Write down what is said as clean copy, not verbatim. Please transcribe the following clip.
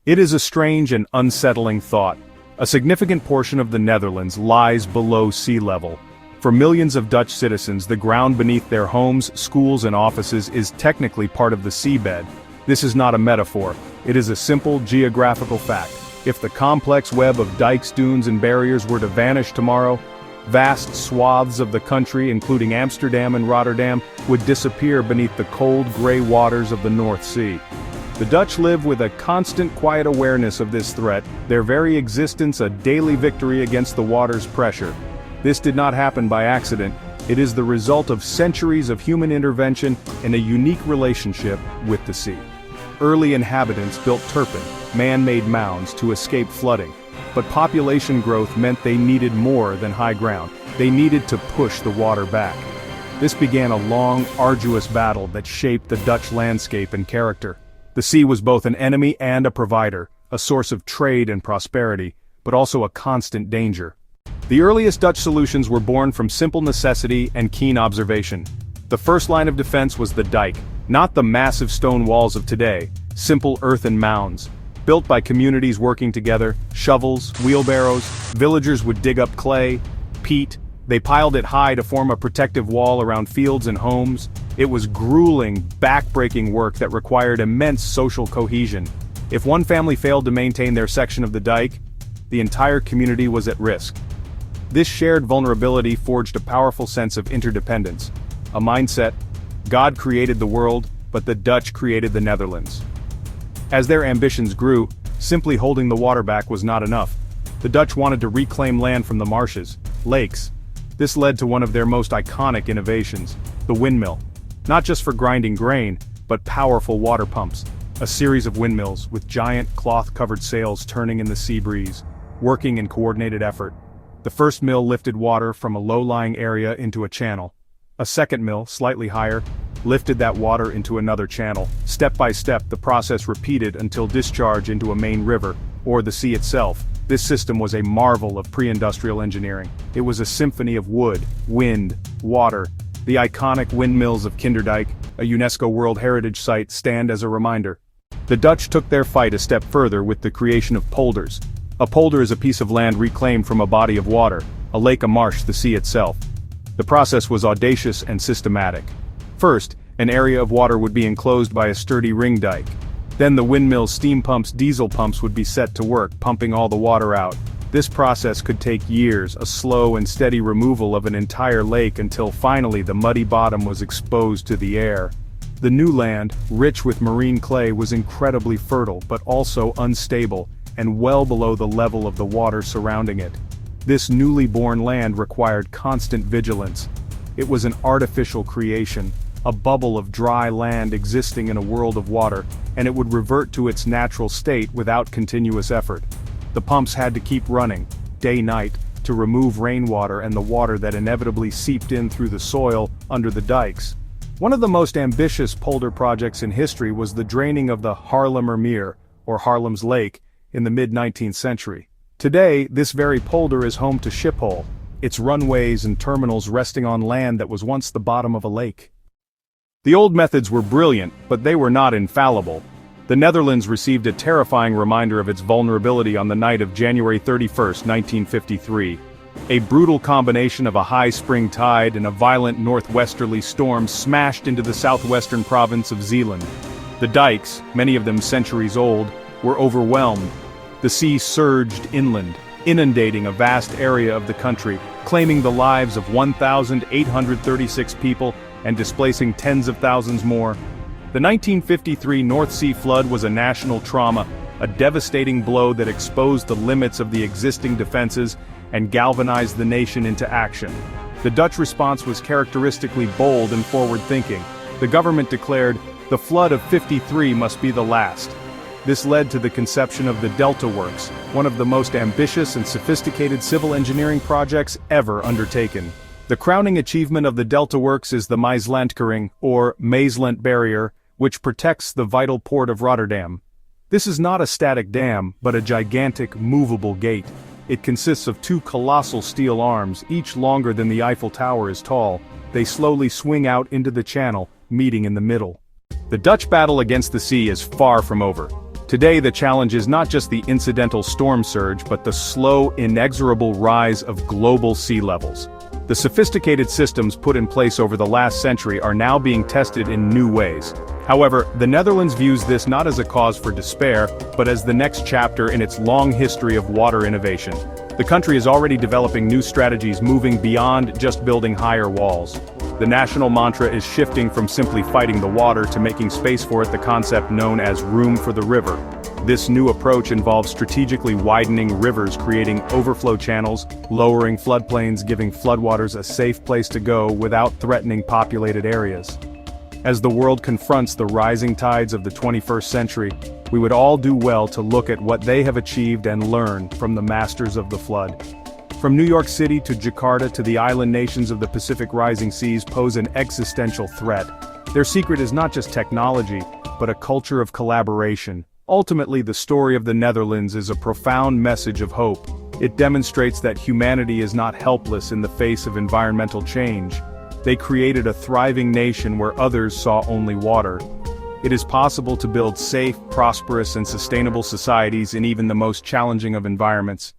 It is a strange and unsettling thought. A significant portion of the Netherlands lies below sea level. For millions of Dutch citizens, the ground beneath their homes, schools and offices is technically part of the seabed. This is not a metaphor, it is a simple geographical fact. If the complex web of dikes, dunes and barriers were to vanish tomorrow, vast swaths of the country, including Amsterdam and Rotterdam, would disappear beneath the cold gray waters of the North Sea. The Dutch live with a constant quiet awareness of this threat, their very existence a daily victory against the water's pressure. This did not happen by accident, it is the result of centuries of human intervention and a unique relationship with the sea. Early inhabitants built turpin, man-made mounds to escape flooding. But population growth meant they needed more than high ground. They needed to push the water back. This began a long, arduous battle that shaped the Dutch landscape and character. The sea was both an enemy and a provider, a source of trade and prosperity, but also a constant danger. The earliest Dutch solutions were born from simple necessity and keen observation. The first line of defense was the dike, not the massive stone walls of today, simple earthen mounds. Built by communities working together, shovels, wheelbarrows, villagers would dig up clay, peat, they piled it high to form a protective wall around fields and homes. It was grueling, back-breaking work that required immense social cohesion. If one family failed to maintain their section of the dike, the entire community was at risk. This shared vulnerability forged a powerful sense of interdependence. A mindset, God created the world, but the Dutch created the Netherlands. As their ambitions grew, simply holding the water back was not enough. The Dutch wanted to reclaim land from the marshes, lakes. This led to one of their most iconic innovations, the windmill. Not just for grinding grain, but powerful water pumps. A series of windmills with giant cloth-covered sails turning in the sea breeze, working in coordinated effort. The first mill lifted water from a low-lying area into a channel. A second mill, slightly higher, lifted that water into another channel. Step by step, the process repeated until discharge into a main river, or the sea itself. This system was a marvel of pre-industrial engineering. It was a symphony of wood, wind, water. The iconic windmills of Kinderdijk, a UNESCO World Heritage Site, stand as a reminder. The Dutch took their fight a step further with the creation of polders. A polder is a piece of land reclaimed from a body of water, a lake, a marsh, the sea itself. The process was audacious and systematic. First, an area of water would be enclosed by a sturdy ring dike. Then the windmill's steam pumps, diesel pumps would be set to work, pumping all the water out. This process could take years, a slow and steady removal of an entire lake until finally the muddy bottom was exposed to the air. The new land, rich with marine clay, was incredibly fertile but also unstable, and well below the level of the water surrounding it. This newly born land required constant vigilance. It was an artificial creation, a bubble of dry land existing in a world of water, and it would revert to its natural state without continuous effort. The pumps had to keep running, day-night, to remove rainwater and the water that inevitably seeped in through the soil under the dikes. One of the most ambitious polder projects in history was the draining of the Haarlemmermeer, or Haarlem's Lake, in the mid-19th century. Today, this very polder is home to Schiphol, its runways and terminals resting on land that was once the bottom of a lake. The old methods were brilliant, but they were not infallible. The Netherlands received a terrifying reminder of its vulnerability on the night of January 31, 1953. A brutal combination of a high spring tide and a violent northwesterly storm smashed into the southwestern province of Zeeland. The dikes, many of them centuries old, were overwhelmed. The sea surged inland, inundating a vast area of the country, claiming the lives of 1,836 people and displacing tens of thousands more. The 1953 North Sea flood was a national trauma, a devastating blow that exposed the limits of the existing defenses and galvanized the nation into action. The Dutch response was characteristically bold and forward-thinking. The government declared, "The flood of '53 must be the last." This led to the conception of the Delta Works, one of the most ambitious and sophisticated civil engineering projects ever undertaken. The crowning achievement of the Delta Works is the Maaslandkering, or Maasland Barrier, which protects the vital port of Rotterdam. This is not a static dam, but a gigantic, movable gate. It consists of two colossal steel arms, each longer than the Eiffel Tower is tall. They slowly swing out into the channel, meeting in the middle. The Dutch battle against the sea is far from over. Today the challenge is not just the incidental storm surge but the slow, inexorable rise of global sea levels. The sophisticated systems put in place over the last century are now being tested in new ways. However, the Netherlands views this not as a cause for despair, but as the next chapter in its long history of water innovation. The country is already developing new strategies moving beyond just building higher walls. The national mantra is shifting from simply fighting the water to making space for it, the concept known as room for the river. This new approach involves strategically widening rivers, creating overflow channels, lowering floodplains, giving floodwaters a safe place to go without threatening populated areas. As the world confronts the rising tides of the 21st century, we would all do well to look at what they have achieved and learn from the masters of the flood. From New York City to Jakarta to the island nations of the Pacific rising seas pose an existential threat. Their secret is not just technology, but a culture of collaboration. Ultimately, the story of the Netherlands is a profound message of hope. It demonstrates that humanity is not helpless in the face of environmental change. They created a thriving nation where others saw only water. It is possible to build safe, prosperous, and sustainable societies in even the most challenging of environments.